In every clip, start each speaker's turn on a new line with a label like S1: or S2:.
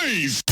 S1: noise.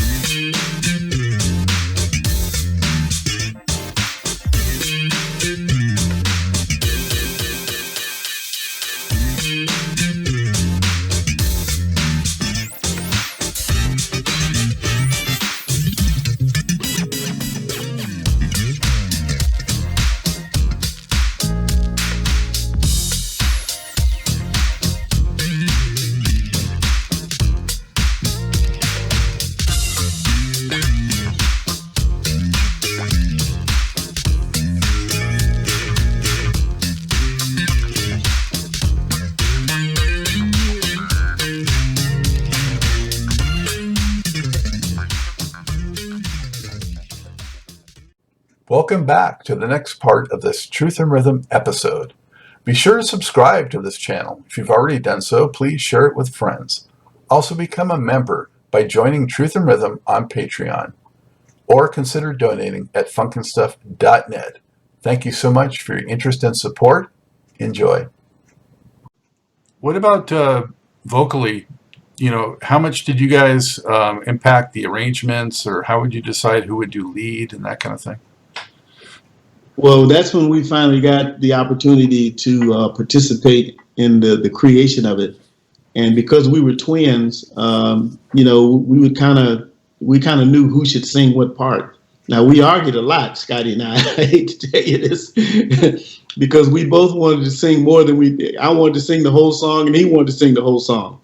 S2: Welcome back to the next part of this Truth and Rhythm episode. Be sure to subscribe to this channel. If you've already done so, please share it with friends. Also become a member by joining Truth and Rhythm on Patreon, or consider donating at funkinstuff.net. Thank you so much for your interest and support. Enjoy. What about vocally? You know, how much did you guys impact the arrangements, or how would you decide who would do lead and that kind of thing?
S3: Well, that's when we finally got the opportunity to participate in the creation of it. And because we were twins, you know, we kind of knew who should sing what part. Now, we argued a lot, Scotty and I hate to tell you this, because we both wanted to sing more than I wanted to sing the whole song and he wanted to sing the whole song,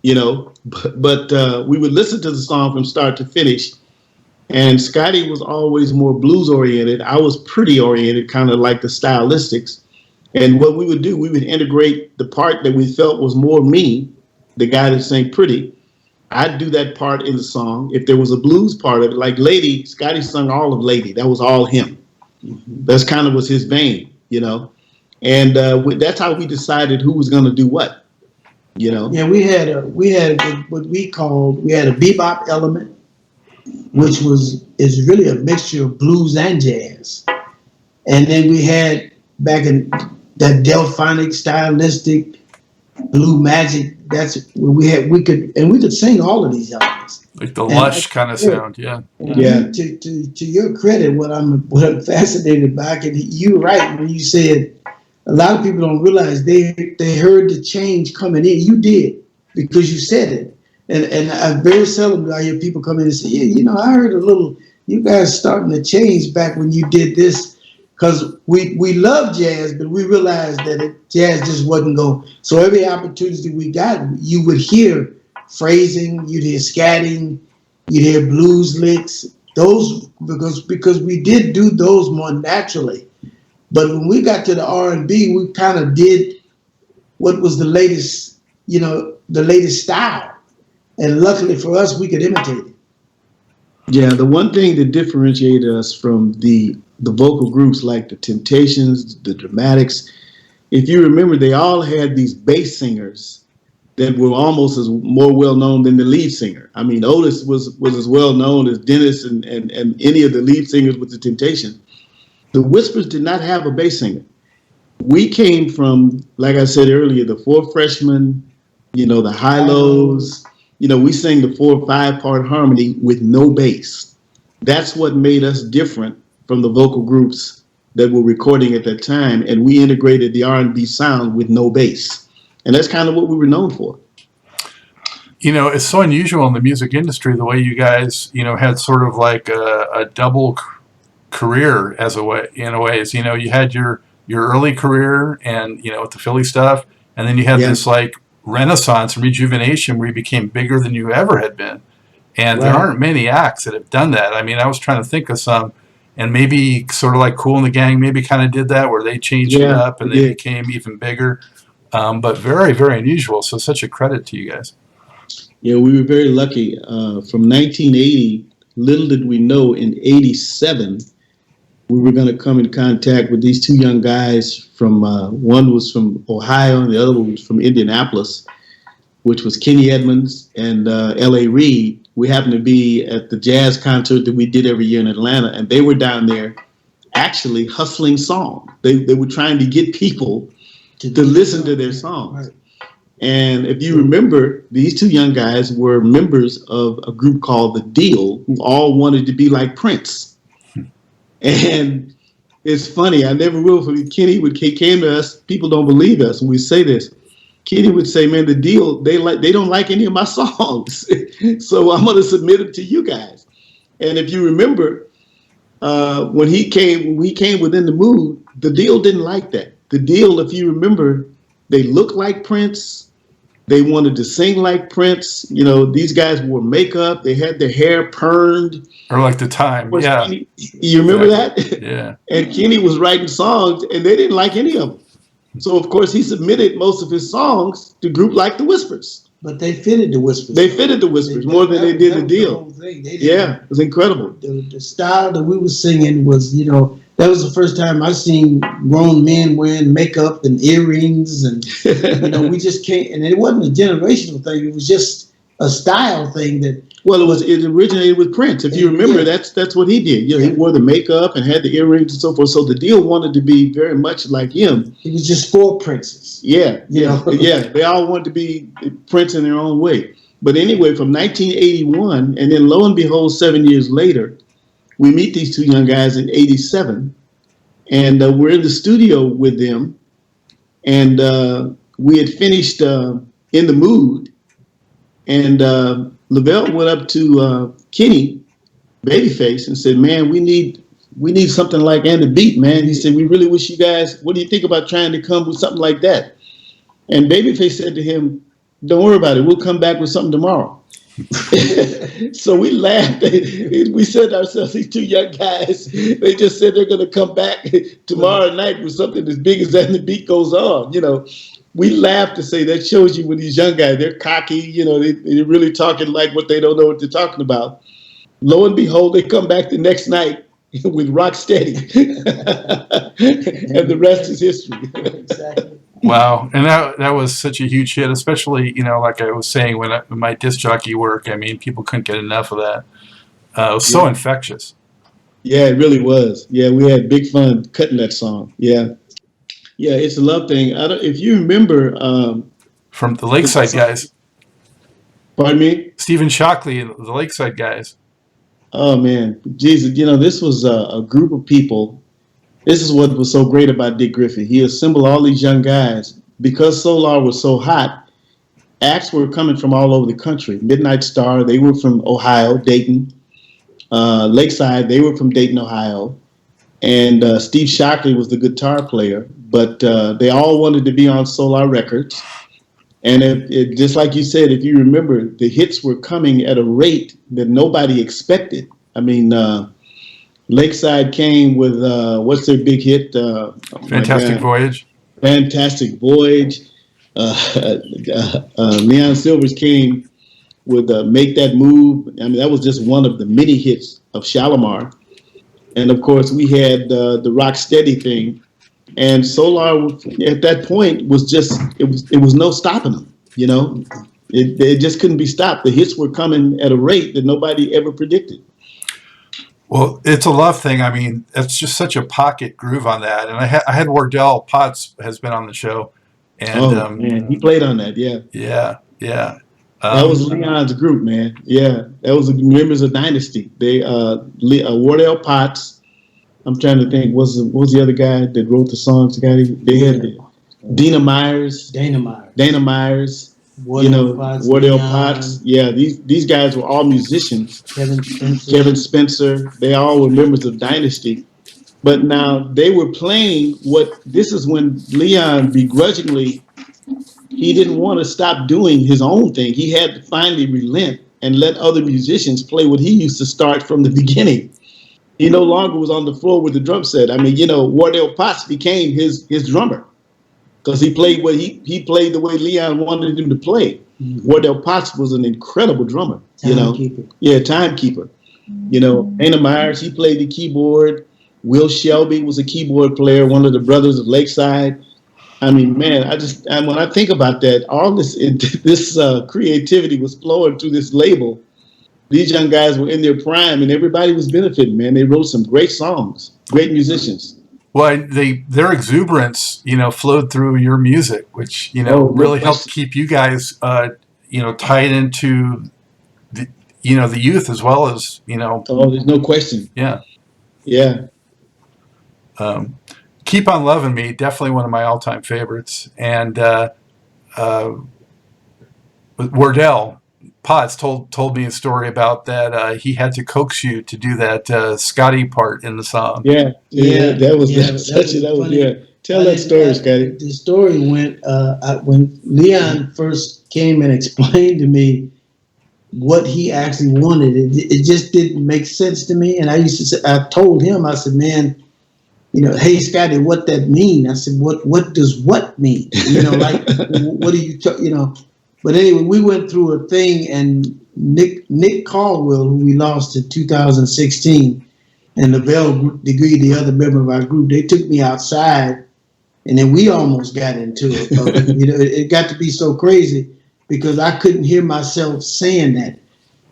S3: you know, but we would listen to the song from start to finish. And Scotty was always more blues oriented. I was pretty oriented, kind of like the stylistics. And what we would do, we would integrate the part that we felt was more me, the guy that sang pretty. I'd do that part in the song. If there was a blues part of it, like Lady, Scotty sung all of Lady. That was all him. That's kind of was his vein, you know. And that's how we decided who was going to do what, you know.
S4: Yeah, we had what we called, we had a bebop element, which is really a mixture of blues and jazz. And then we had back in that Delphonic stylistic blue magic. That's where we could sing all of these elements.
S2: Like the lush kind of sound, yeah.
S3: Yeah.
S4: To your credit, what I'm fascinated by, and you're right when you said a lot of people don't realize they heard the change coming in. You did, because you said it. And I very seldom do I hear people come in and say, yeah, you know, I heard a little, you guys starting to change back when you did this, because we love jazz, but we realized that jazz just wasn't going. So every opportunity we got, you would hear phrasing, you'd hear scatting, you'd hear blues licks, those, because we did do those more naturally. But when we got to the R&B, we kind of did what was the latest, you know, the latest style. And luckily for us, we could imitate it.
S3: Yeah, the one thing that differentiated us from the vocal groups like the Temptations, the Dramatics, if you remember, they all had these bass singers that were almost as more well known than the lead singer. I mean, Otis was as well known as Dennis and any of the lead singers with the Temptations. The Whispers did not have a bass singer. We came from, like I said earlier, the Four Freshmen, you know, the high-lows. You know, we sang the 4 or 5 part harmony with no bass. That's what made us different from the vocal groups that were recording at that time. And we integrated the R&B sound with no bass. And that's kind of what we were known for.
S2: You know, it's so unusual in the music industry, the way you guys, you know, had sort of like a double career in a way. You know, you had your early career and, you know, with the Philly stuff. And then you had this like renaissance and rejuvenation where you became bigger than you ever had been. And there aren't many acts that have done that. I mean, I was trying to think of some, and maybe sort of like Kool and the Gang maybe kind of did that, where they changed it up and they became even bigger. But very, very unusual. So such a credit to you guys.
S3: Yeah, we were very lucky. From 1980, little did we know in 87, we were going to come in contact with these two young guys from, one was from Ohio and the other one was from Indianapolis, which was Kenny Edmonds and L.A. Reid. We happened to be at the jazz concert that we did every year in Atlanta, and they were down there actually hustling songs. They were trying to get people to listen to their songs. And if you remember, these two young guys were members of a group called The Deal, who all wanted to be like Prince. And it's funny, I never will forget, he came to us, people don't believe us when we say this. Kenny would say, man, The Deal, they don't like any of my songs. So I'm gonna submit them to you guys. And if you remember, when we came within the mood, The Deal didn't like that. The Deal, if you remember, they looked like Prince. They wanted to sing like Prince. You know, these guys wore makeup. They had their hair permed.
S2: Or like the time, yeah.
S3: Kenny, you remember that?
S2: Yeah.
S3: And Kenny was writing songs, and they didn't like any of them. So, of course, he submitted most of his songs to group like the Whispers.
S4: But they fitted the Whispers.
S3: They fitted the Whispers more than they did The Deal. Yeah, it was incredible.
S4: The style that we were singing was, you know, that was the first time I seen grown men wearing makeup and earrings, and you know, we just can't. And it wasn't a generational thing; it was just a style thing. That
S3: it originated with Prince. If you remember, that's what he did. You know, he wore the makeup and had the earrings and so forth. So The Deal wanted to be very much like him.
S4: He was just for Princes.
S3: Yeah. They all wanted to be Prince in their own way. But anyway, from 1981, and then lo and behold, 7 years later, we meet these two young guys in 87, and we're in the studio with them, and we had finished In the Mood, and Lavelle went up to Kenny, Babyface, and said, man, we need something like And the Beat, man. He said, we really wish you guys, what do you think about trying to come with something like that? And Babyface said to him, don't worry about it. We'll come back with something tomorrow. So we laughed. We said to ourselves, these two young guys, they just said they're going to come back tomorrow night with something as big as that, and the beat goes on. You know, we laughed to say that shows you when these young guys, they're cocky, you know, they're really talking like what they don't know what they're talking about. Lo and behold, they come back the next night with Rock Steady. And the rest is history.
S4: Exactly.
S2: Wow, and that was such a huge hit, especially, you know, like I was saying, when my disc jockey work, I mean, people couldn't get enough of that. It was so infectious.
S3: Yeah, it really was. Yeah, we had big fun cutting that song. Yeah, it's a love thing. If you remember,
S2: from the Lakeside guys.
S3: Pardon me?
S2: Stephen Shockley and the Lakeside guys.
S3: Oh man, Jesus! You know, this was a group of people. This is what was so great about Dick Griffey. He assembled all these young guys. Because Solar was so hot, acts were coming from all over the country. Midnight Star, they were from Ohio, Dayton. Lakeside, they were from Dayton, Ohio. And Steve Shockley was the guitar player. But they all wanted to be on Solar Records. And it just like you said, if you remember, the hits were coming at a rate that nobody expected. I mean, Lakeside came with, what's their big hit?
S2: Fantastic Voyage.
S3: Fantastic Voyage. Leon Silvers came with Make That Move. I mean, that was just one of the many hits of Shalimar. And of course, we had the Rock Steady thing. And Solar at that point was just, it was no stopping them, you know? It just couldn't be stopped. The hits were coming at a rate that nobody ever predicted.
S2: Well, It's a Love Thing. I mean, it's just such a pocket groove on that. And I had Wardell Potts has been on the show. And,
S3: man, he played on that, yeah.
S2: Yeah.
S3: That was Leon's group, man. Yeah, that was the members of Dynasty. They Wardell Potts. I'm trying to think. What was the other guy that wrote the songs? They had Dana Myers. Wardell Potts. Yeah, these guys were all musicians. Kevin Spencer. They all were members of Dynasty. But now they were playing this is when Leon begrudgingly, he didn't want to stop doing his own thing. He had to finally relent and let other musicians play what he used to start from the beginning. He no longer was on the floor with the drum set. I mean, Wardell Potts became his drummer because he played he played the way Leon wanted him to play. Mm-hmm. Wardell Potts was an incredible drummer. Timekeeper. Yeah, timekeeper. Dana Myers, he played the keyboard. Will Shelby was a keyboard player, one of the brothers of Lakeside. I mean, man, when I think about that, all this creativity was flowing through this label. These young guys were in their prime, and everybody was benefiting, man. They wrote some great songs, great musicians.
S2: Well, their exuberance, flowed through your music, which
S3: Oh, no
S2: really helped
S3: question.
S2: keep you guys, tied into the youth as well as
S3: Oh, there's no question.
S2: yeah.
S3: Yeah.
S2: Um, Keep on Loving Me, definitely one of my all-time favorites, and uh, Wardell Potts told me a story about that. He had to coax you to do that Scotty part in the song.
S3: Yeah.
S4: Yeah,
S3: That was
S4: yeah,
S3: that was
S4: funny.
S3: yeah. Tell
S4: I
S3: that
S4: didn't.
S3: story, Scotty.
S4: The story went when Leon first came and explained to me what he actually wanted. It just didn't make sense to me, and I used to say, I told him, I said, man, hey Scotty, what that mean? I said, what does what mean? Like what do you But anyway, we went through a thing, and Nick Caldwell, who we lost in 2016, and Lavelle Degree, the other member of our group, they took me outside, and then we almost got into it. It got to be so crazy because I couldn't hear myself saying that.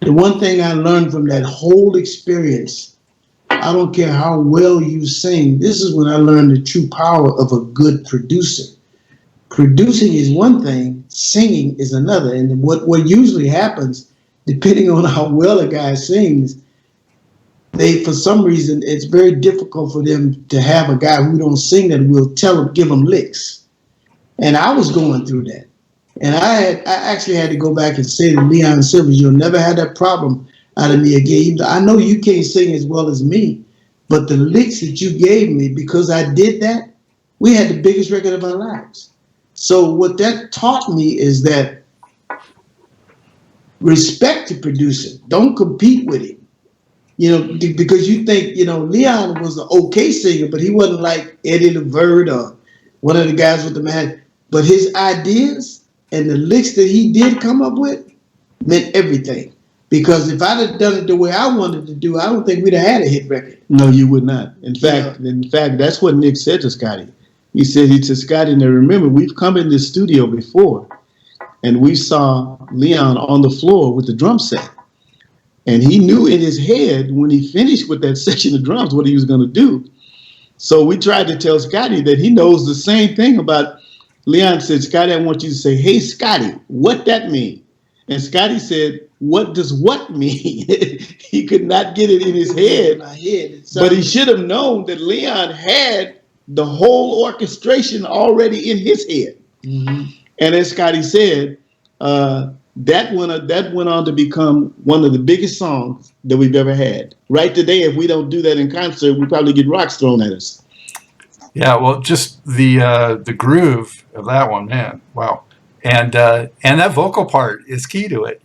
S4: The one thing I learned from that whole experience, I don't care how well you sing, this is when I learned the true power of a good producer. Producing is one thing, singing is another. And what usually happens, depending on how well a guy sings, for some reason, it's very difficult for them to have a guy who don't sing that will give them licks. And I was going through that. And I actually had to go back and say to Leon Silvers, you'll never have that problem out of me again. I know you can't sing as well as me, but the licks that you gave me, because I did that, we had the biggest record of our lives. So what that taught me is that respect the producer. Don't compete with him. Because you think, Leon was an okay singer, but he wasn't like Eddie LeVert or one of the guys with the man. But his ideas and the licks that he did come up with meant everything. Because if I'd have done it the way I wanted to do, I don't think we'd have had a hit record.
S3: No, you would not. In fact, that's what Nick said to Scotty. He said to Scotty, now remember, we've come in this studio before, and we saw Leon on the floor with the drum set. And he knew in his head when he finished with that section of drums what he was going to do. So we tried to tell Scotty that he knows the same thing about Leon. Said, Scotty, I want you to say, hey, Scotty, what that mean? And Scotty said, what does what mean? He could not get it in his head. But he should have known that Leon had the whole orchestration already in his head.
S4: Mm-hmm.
S3: And as Scotty said, that went on to become one of the biggest songs that we've ever had. Right today, if we don't do that in concert, we probably get rocks thrown at us.
S2: Yeah, well, just the groove of that one, man, wow, and that vocal part is key to it,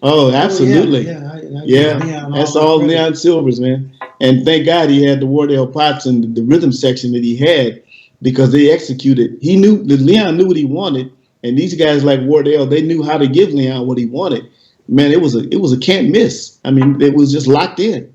S3: Oh, absolutely. Yeah. That's all Leon Silvers, man. And thank God he had the Wardell Potts and the rhythm section that he had, because they executed. Leon knew what he wanted. And these guys like Wardell, they knew how to give Leon what he wanted. Man, it was a can't miss. I mean, it was just locked in.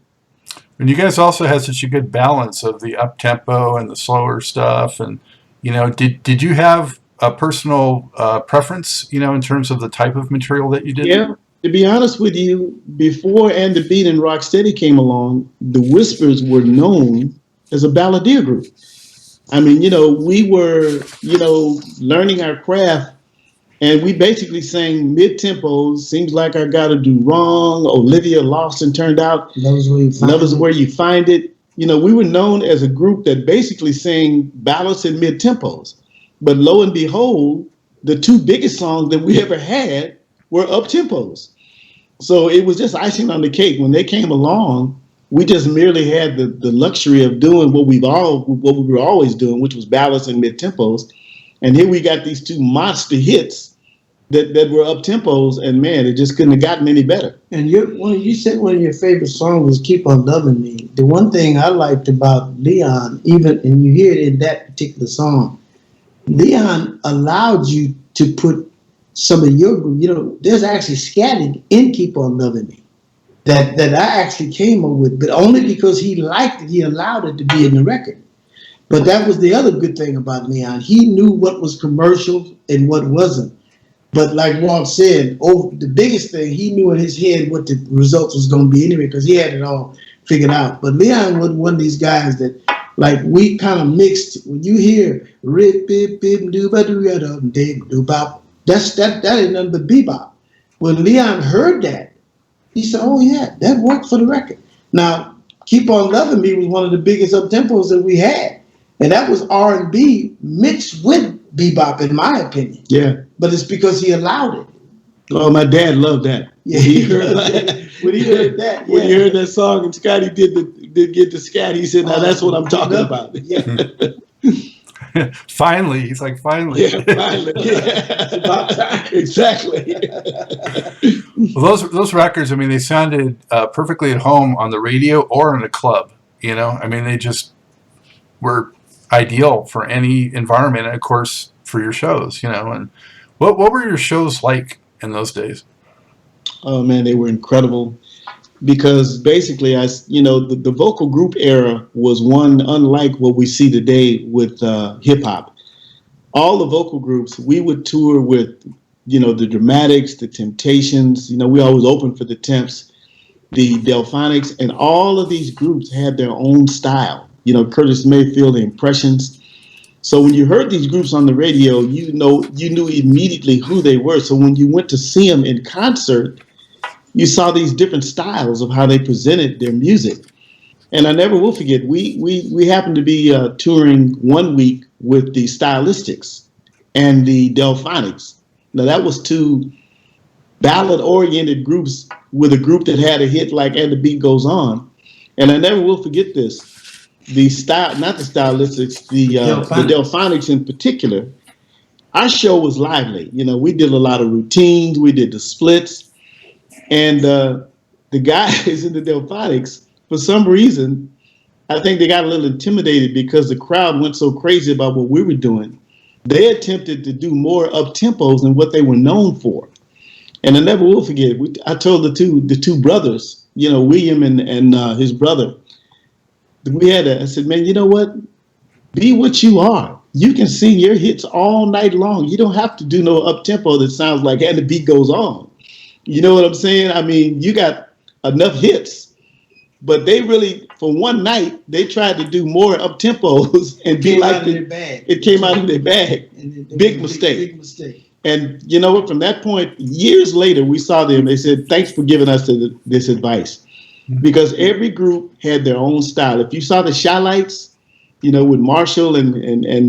S2: And you guys also had such a good balance of the up tempo and the slower stuff. And did you have a personal preference, in terms of the type of material that you did?
S3: Yeah. To be honest with you, before And the Beat and Rocksteady came along, the Whispers were known as a balladeer group. I mean, we were, learning our craft. And we basically sang mid-tempos, Seems Like I Gotta Do Wrong, Olivia, Lost and Turned Out, Love is Where You Find It. We were known as a group that basically sang ballads and mid-tempos. But lo and behold, the two biggest songs that we ever had were up-tempos. So it was just icing on the cake. When they came along, we just merely had the luxury of doing what we were always doing, which was ballads and mid-tempos. And here we got these two monster hits that were up tempos, and man, it just couldn't have gotten any better.
S4: And you said one of your favorite songs was "Keep on Loving Me." The one thing I liked about Leon, and you hear it in that particular song, Leon allowed you to put some of your group. There's actually scatting in "Keep on Loving Me" that I actually came up with, but only because he liked it. He allowed it to be in the record. But that was the other good thing about Leon. He knew what was commercial and what wasn't. But like Walt said, the biggest thing, he knew in his head what the results was going to be anyway, because he had it all figured out. But Leon was one of these guys that Like we kind of mixed. When you hear rip bip bip do ba do do bop, that ain't nothing but bebop. When Leon heard that, he said, "Oh yeah, that worked for the record." Now, "Keep on Loving Me" was one of the biggest up tempos that we had, and that was R&B mixed with bebop, in my opinion.
S3: Yeah.
S4: But it's because he allowed it.
S3: Oh, my dad loved that.
S4: Yeah, he heard that. When he heard that,
S3: When he heard that song and Scotty did get the scat, he said, "Now that's what I'm talking about."
S4: Yeah.
S2: Finally, he's like, finally.
S3: Yeah, finally. Yeah. It's about time. Exactly.
S2: Well, those records, I mean, they sounded perfectly at home on the radio or in a club. You know, I mean, they just were ideal for any environment, and of course for your shows. You know, and what were your shows like in those days?
S3: Oh man, they were incredible because basically, the vocal group era was one unlike what we see today with hip hop. All the vocal groups, we would tour with, the Dramatics, the Temptations. We always opened for the Temps, the Delphonics, and all of these groups had their own style. Curtis Mayfield, the Impressions. So when you heard these groups on the radio, you knew immediately who they were. So when you went to see them in concert, you saw these different styles of how they presented their music. And I never will forget, we happened to be touring one week with the Stylistics and the Delphonics. Now that was two ballad-oriented groups with a group that had a hit like "And the Beat Goes On." And I never will forget this. Not the Stylistics, the Delphonics in particular. Our show was lively. We did a lot of routines. We did the splits. And the guys in the Delphonics, for some reason, I think they got a little intimidated because the crowd went so crazy about what we were doing. They attempted to do more up tempos than what they were known for. And I never will forget. I told the two brothers, William and his brother. I said, "Man, you know what? Be what you are. You can sing your hits all night long. You don't have to do no up tempo that sounds like "And the Beat Goes On." You know what I'm saying? I mean, you got enough hits, but they really, for one night, they tried to do more up tempos and be like it came out of their bag. Big mistake.
S4: Big mistake.
S3: And you know what? From that point, years later, we saw them. They said, "Thanks for giving us this advice," because every group had their own style. If you saw the Shy-Lights, with Marshall and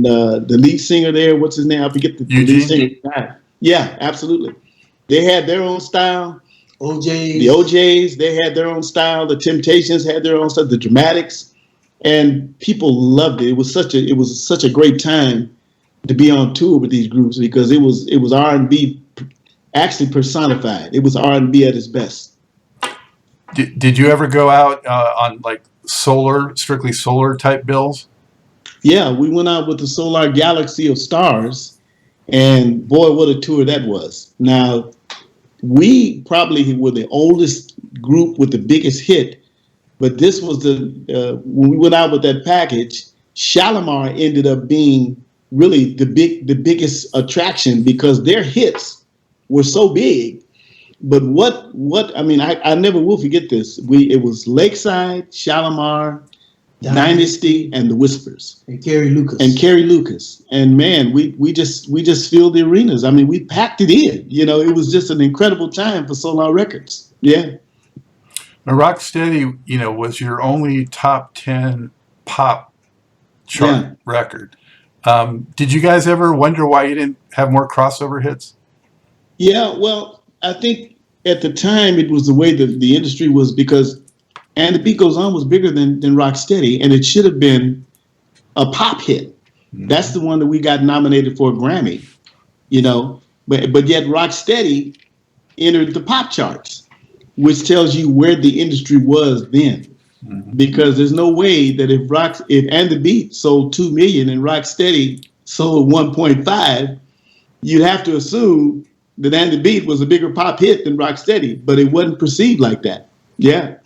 S3: the lead singer there, what's his name? I forget the lead singer. Yeah, absolutely. They had their own style. The OJs, they had their own style. The Temptations had their own style. The Dramatics, and people loved it. It was such a great time to be on tour with these groups because it was R&B actually personified. It was R&B at its best.
S2: Did you ever go out on like strictly solar type bills?
S3: Yeah, we went out with the Solar Galaxy of Stars, and boy, what a tour that was. Now, we probably were the oldest group with the biggest hit, but this was when we went out with that package, Shalimar ended up being really the biggest attraction because their hits were so big. But I never will forget this. It was Lakeside, Shalimar, Dynasty, and the Whispers,
S4: and Carrie
S3: Lucas. And man, we just filled the arenas. I mean, we packed it in. It was just an incredible time for Solar Records. Yeah.
S2: Now, Rocksteady, was your only top 10 pop chart record. Did you guys ever wonder why you didn't have more crossover hits?
S3: Yeah, well, I think at the time it was the way that the industry was because "And the Beat Goes On" was bigger than Rocksteady, and it should have been a pop hit. Mm-hmm. That's the one that we got nominated for a Grammy, but yet Rocksteady entered the pop charts, which tells you where the industry was then. Mm-hmm. Because there's no way that if "And the Beat" sold 2 million and Rocksteady sold 1.5, you'd have to assume that "And the Beat" was a bigger pop hit than Rocksteady, but it wasn't perceived like that. Yeah.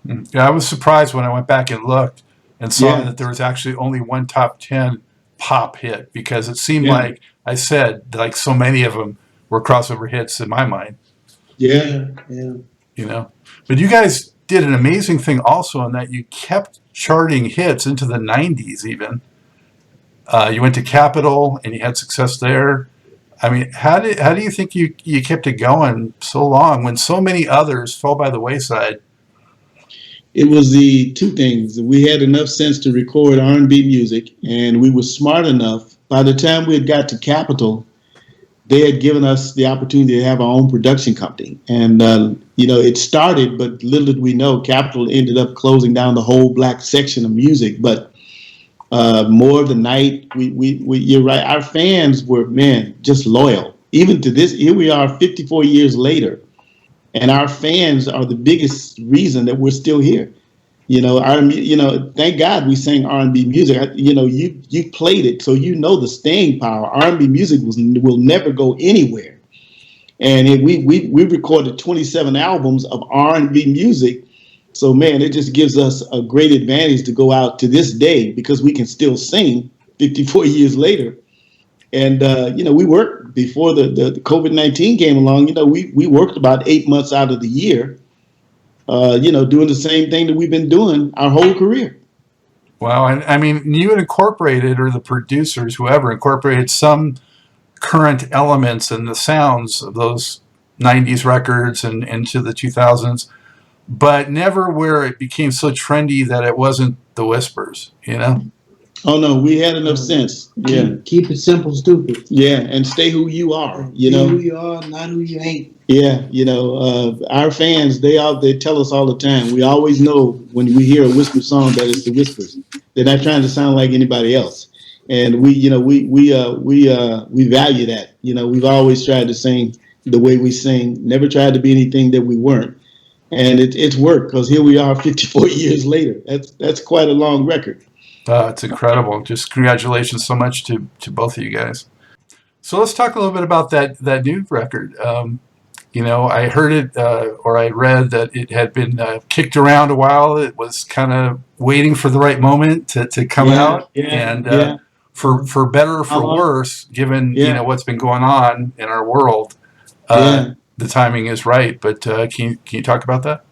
S2: Yeah, I was surprised when I went back and looked and saw that there was actually only one top 10 pop hit because it seemed like I said, like so many of them were crossover hits in my mind.
S3: Yeah.
S2: But you guys did an amazing thing also in that you kept charting hits into the 90s even. You went to Capitol and you had success there. I mean, how do you think you kept it going so long when so many others fell by the wayside?
S3: It was the two things. We had enough sense to record R&B music, and we were smart enough. By the time we had got to Capitol, they had given us the opportunity to have our own production company. And, it started, but little did we know, Capitol ended up closing down the whole black section of music. But more of the night, you're right, our fans were, man, just loyal. Even to this, here we are 54 years later, and our fans are the biggest reason that we're still here. Thank God we sang R&B music. You played it, so the staying power. R&B music will never go anywhere. And we recorded 27 albums of R&B music. So man, it just gives us a great advantage to go out to this day because we can still sing 54 years later. And we worked before the COVID-19 came along. We worked about 8 months out of the year. Doing the same thing that we've been doing our whole career.
S2: Wow. And I mean, you incorporated, or the producers, whoever, incorporated some current elements and the sounds of those 90s records and into the 2000s, but never where it became so trendy that it wasn't the Whispers,
S3: Oh, no, we had enough sense. Yeah.
S4: Keep it simple, stupid.
S3: Yeah, and stay who you are,
S4: Be who you are, not who you ain't.
S3: Yeah, our fans, they tell us all the time. We always know when we hear a Whisper song that it's the Whispers. They're not trying to sound like anybody else. And we value that. We've always tried to sing the way we sing, never tried to be anything that we weren't. And it's worked because here we are 54 years later. That's quite a long record.
S2: It's incredible. Just congratulations so much to both of you guys. So let's talk a little bit about that new record. I heard it or I read that it had been kicked around a while. It was kind of waiting for the right moment to come out. And for better or for worse, given what's been going on in our world, the timing is right. But can you talk about that?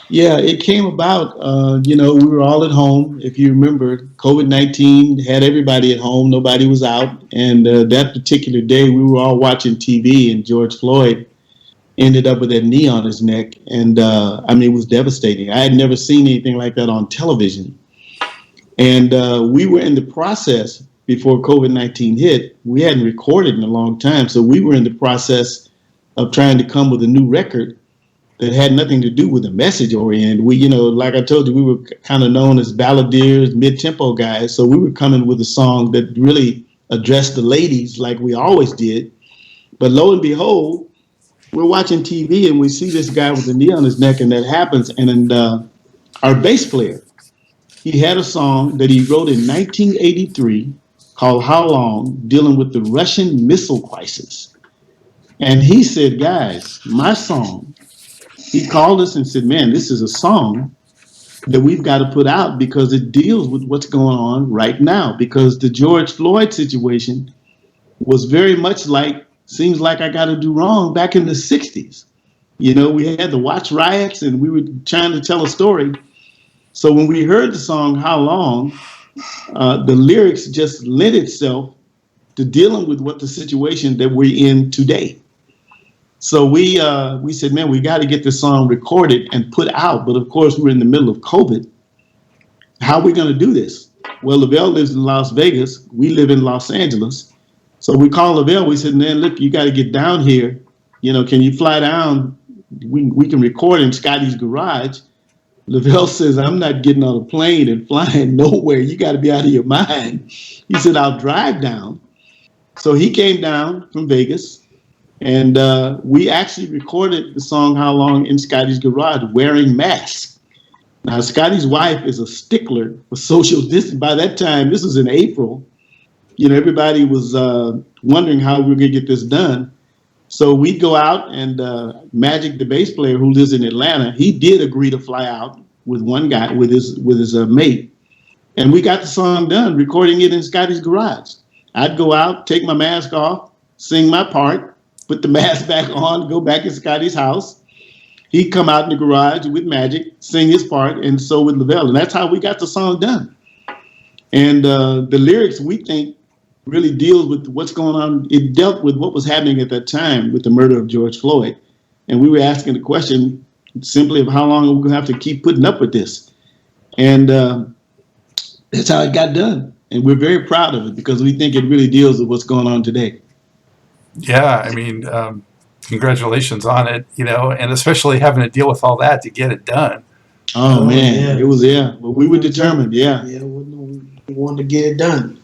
S3: Yeah, it came about, we were all at home. If you remember, COVID-19 had everybody at home. Nobody was out. And that particular day, we were all watching TV, and George Floyd ended up with that knee on his neck. And, it was devastating. I had never seen anything like that on television. And we were in the process, before COVID-19 hit, we hadn't recorded in a long time. So we were in the process of trying to come with a new record that had nothing to do with the message oriented. We, like I told you, we were kind of known as balladeers, mid-tempo guys. So we were coming with a song that really addressed the ladies like we always did. But lo and behold, we're watching TV and we see this guy with a knee on his neck, and that happens. And our bass player, he had a song that he wrote in 1983 called How Long, dealing with the Russian missile crisis. And he said, guys, my song, he called us and said, man, this is a song that we've got to put out because it deals with what's going on right now. Because the George Floyd situation was very much like, seems like I got to do wrong back in the 60s. We had the Watch riots and we were trying to tell a story. So when we heard the song, How Long, the lyrics just lent itself to dealing with what the situation that we're in today. So we said, man, we got to get this song recorded and put out. But of course, we're in the middle of COVID. How are we going to do this? Well, Lavelle lives in Las Vegas. We live in Los Angeles. So we called Lavelle. We said, man, look, you got to get down here. Can you fly down? We can record in Scotty's garage. Lavelle says, I'm not getting on a plane and flying nowhere. You got to be out of your mind. He said, I'll drive down. So he came down from Vegas. And we actually recorded the song How Long in Scotty's garage wearing masks. Now, Scotty's wife is a stickler for social distance. By that time, this was in April, everybody was wondering how we were going to get this done. So we'd go out and Magic, the bass player who lives in Atlanta, he did agree to fly out with one guy, with his mate. And we got the song done, recording it in Scotty's garage. I'd go out, take my mask off, sing my part, put the mask back on, go back in Scotty's house. he'd come out in the garage with Magic, sing his part, and so would Lavelle. And that's how we got the song done. And the lyrics, we think, really deals with what's going on. It dealt with what was happening at that time with the murder of George Floyd. And we were asking the question simply of how long are we going to have to keep putting up with this? And that's how it got done. And we're very proud of it because we think it really deals with what's going on today.
S2: Yeah, I mean, congratulations on it, and especially having to deal with all that to get it done.
S3: Oh man, it was, but we were determined,
S4: we wanted to get it done.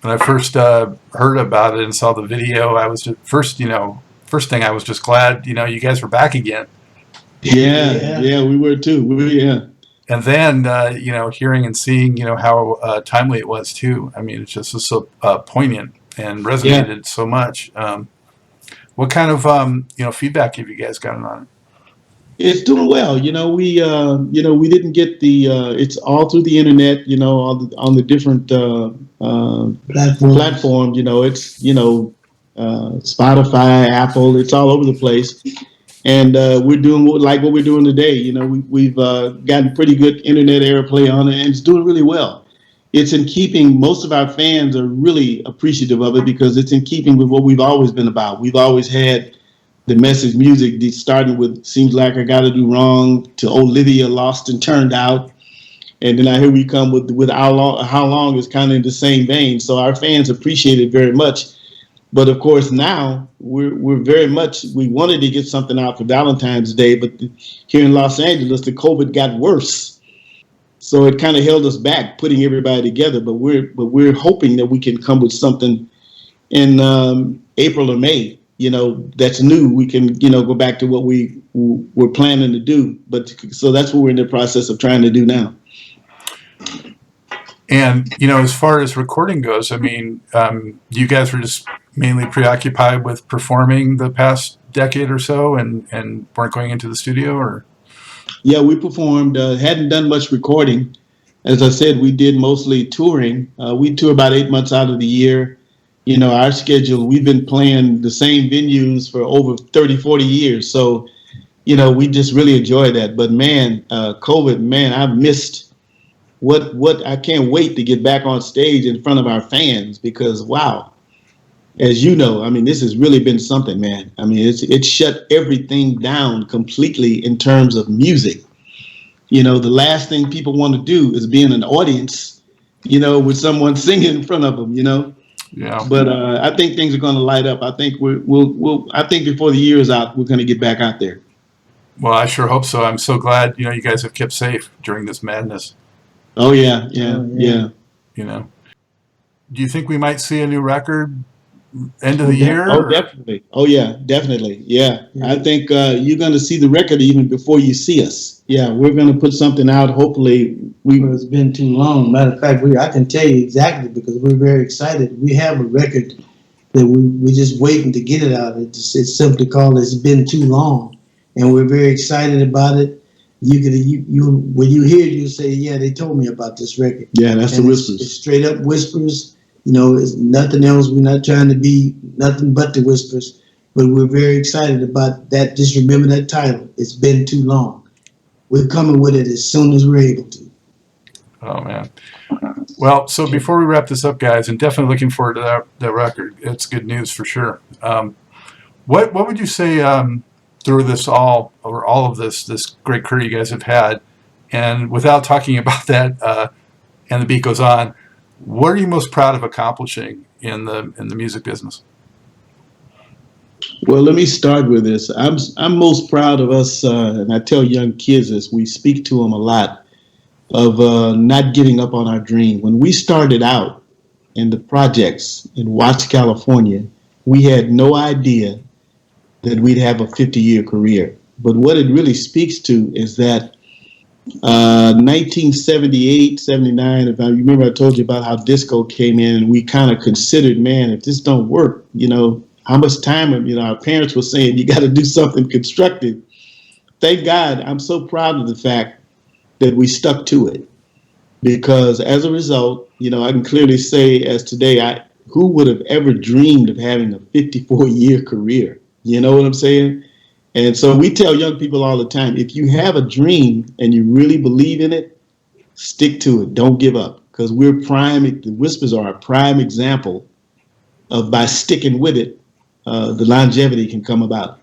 S2: When I first heard about it and saw the video, I was just first thing I was just glad, you guys were back again.
S3: Yeah, we were too.
S2: And then, hearing and seeing, how timely it was too. I mean, it's just so poignant and resonated so much. What kind of, feedback have you guys gotten on it?
S3: It's doing well. We didn't get the, it's all through the internet, on the different platforms, it's, Spotify, Apple, it's all over the place. And we're doing what we're doing today. We've gotten pretty good internet airplay on it, and it's doing really well. It's in keeping. Most of our fans are really appreciative of it because it's in keeping with what we've always been about. We've always had the message music starting with "Seems Like I Gotta Do Wrong" to Olivia, "Lost and Turned Out," and then here we come with How Long is kind of in the same vein. So our fans appreciate it very much. But of course, now we're very much, we wanted to get something out for Valentine's Day, but here in Los Angeles, the COVID got worse. So it kind of held us back putting everybody together. But we're hoping that we can come with something in April or May, that's new. We can, go back to what we were planning to do. But so that's what we're in the process of trying to do now.
S2: And, as far as recording goes, I mean, you guys were just mainly preoccupied with performing the past decade or so and weren't going into the studio, or?
S3: Yeah, we performed, hadn't done much recording. As I said, we did mostly touring. We tour about 8 months out of the year. Our schedule, we've been playing the same venues for over 30, 40 years. So, we just really enjoy that. But man, COVID, man, I've missed what I can't wait to get back on stage in front of our fans because, wow. As you know, I mean, this has really been something, man. I mean, it's shut everything down completely in terms of music. The last thing people want to do is be in an audience, with someone singing in front of them,
S2: Yeah.
S3: But I think things are going to light up. I think I think before the year is out, we're going to get back out there.
S2: Well, I sure hope so. I'm so glad, you guys have kept safe during this madness.
S3: Oh, yeah.
S2: Do you think we might see a new record end of the year?
S3: Oh, definitely. Oh, yeah, definitely. Yeah. I think you're going to see the record even before you see us. Yeah, we're going to put something out. Hopefully,
S4: it's been too long. Matter of fact, I can tell you exactly because we're very excited. We have a record that we're just waiting to get it out. It's simply called "It's Been Too Long," and we're very excited about it. When you hear it, you say, "Yeah, they told me about this record."
S3: Yeah, that's
S4: and
S3: the Whispers.
S4: It's straight up Whispers. It's nothing else. We're not trying to be nothing but the Whispers, but we're very excited about that. Just remember that title. It's been too long. We're coming with it as soon as we're able to.
S2: Oh, man. Well, so before we wrap this up, guys, and definitely looking forward to that record. It's good news for sure. What would you say through this all of this great career you guys have had, and without talking about that, and the beat goes on, what are you most proud of accomplishing in the music business?
S3: Well, let me start with this. I'm most proud of us, and I tell young kids this. We speak to them a lot of not giving up on our dream. When we started out in the projects in Watts, California, we had no idea that we'd have a 50-year career. But what it really speaks to is that 1978, 79, if I remember, I told you about how disco came in, and we kind of considered, man, if this don't work, how much time, our parents were saying, you got to do something constructive. Thank God, I'm so proud of the fact that we stuck to it. Because as a result, I can clearly say as today, who would have ever dreamed of having a 54-year career? You know what I'm saying? And so we tell young people all the time, if you have a dream and you really believe in it, stick to it. Don't give up. Because the Whispers are a prime example of, by sticking with it, the longevity can come about.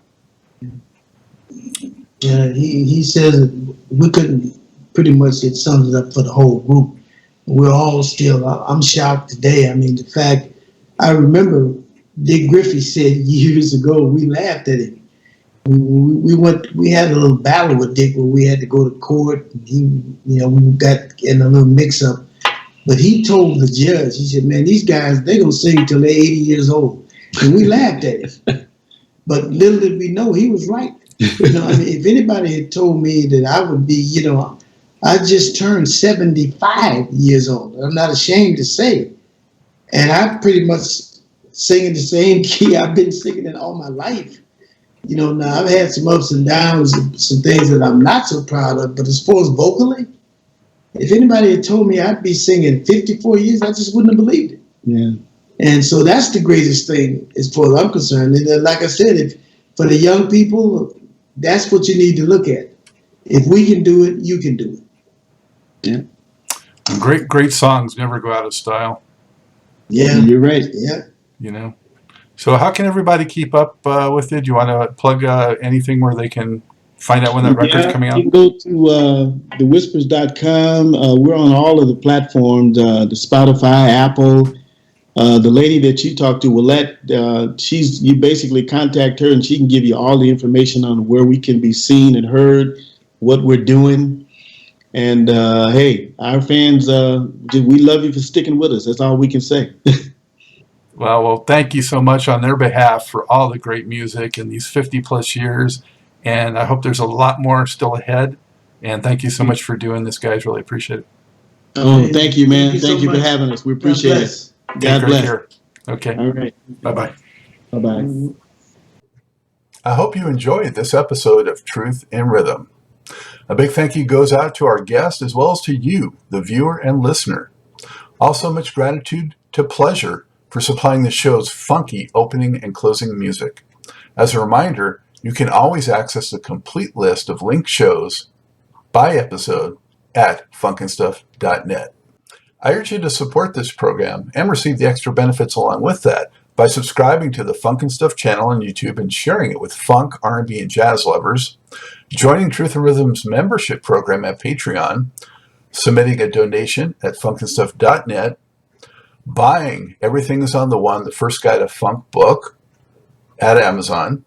S4: Yeah, he says that we couldn't, pretty much it sums it up for the whole group. We're all still, I'm shocked today. I mean, the fact, I remember Dick Griffey said years ago, we laughed at him. We had a little battle with Dick where we had to go to court. And we got in a little mix up. But he told the judge, he said, man, these guys, they're going to sing till they're 80 years old. And we laughed at him. But little did we know, he was right. I mean, if anybody had told me that I would be, I just turned 75 years old. I'm not ashamed to say it. And I pretty much singing the same key I've been singing it all my life. Now I've had some ups and downs, some things that I'm not so proud of, but as far as vocally, if anybody had told me I'd be singing 54 years, I just wouldn't have believed it.
S3: Yeah.
S4: And so that's the greatest thing as far as I'm concerned. And like I said, for the young people, that's what you need to look at. If we can do it, you can do it.
S3: Yeah.
S2: Great songs never go out of style.
S4: Yeah.
S3: You're right.
S4: Yeah.
S2: So how can everybody keep up with it? Do you want to plug anything where they can find out when that record's coming out?
S3: You can go to thewhispers.com. We're on all of the platforms, the Spotify, Apple. The lady that you talked to, Willette, you basically contact her and she can give you all the information on where we can be seen and heard, what we're doing. And hey, our fans, we love you for sticking with us. That's all we can say.
S2: Well, thank you so much on their behalf for all the great music in these 50 plus years. And I hope there's a lot more still ahead. And thank you so much for doing this, guys. Really appreciate it.
S3: Oh, thank you, man.
S4: Thank you so
S3: for
S4: much.
S3: having us. We appreciate it. God bless.
S2: Care. Okay.
S3: All right.
S2: Bye-bye.
S3: Bye-bye.
S2: I hope you enjoyed this episode of Truth in Rhythm. A big thank you goes out to our guest as well as to you, the viewer and listener. Also, much gratitude to Pleasure for supplying the show's funky opening and closing music. As a reminder, you can always access the complete list of linked shows by episode at funkandstuff.net. I urge you to support this program and receive the extra benefits along with that by subscribing to the Funk and Stuff channel on YouTube and sharing it with funk, R&B, and jazz lovers, joining Truth and Rhythm's membership program at Patreon, submitting a donation at funkandstuff.net, buying Everything is on the One, the First Guide to Funk book at Amazon,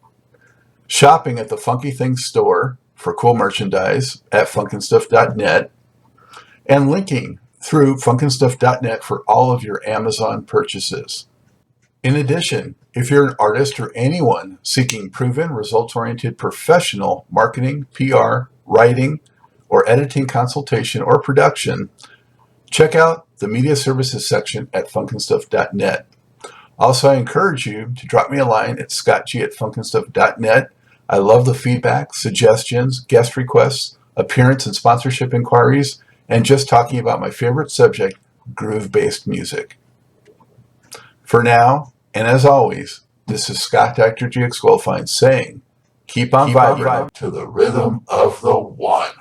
S2: shopping at the Funky Things store for cool merchandise at funkandstuff.net, and linking through funkandstuff.net for all of your Amazon purchases. In addition, if you're an artist or anyone seeking proven, results-oriented professional marketing, PR, writing, or editing consultation or production, check out the media services section at funkandstuff.net. Also, I encourage you to drop me a line at scottg@funkandstuff.net. I love the feedback, suggestions, guest requests, appearance and sponsorship inquiries, and just talking about my favorite subject, groove-based music. For now, and as always, this is Scott Dr. GX Goldfine saying, keep on vibing to the rhythm of the one.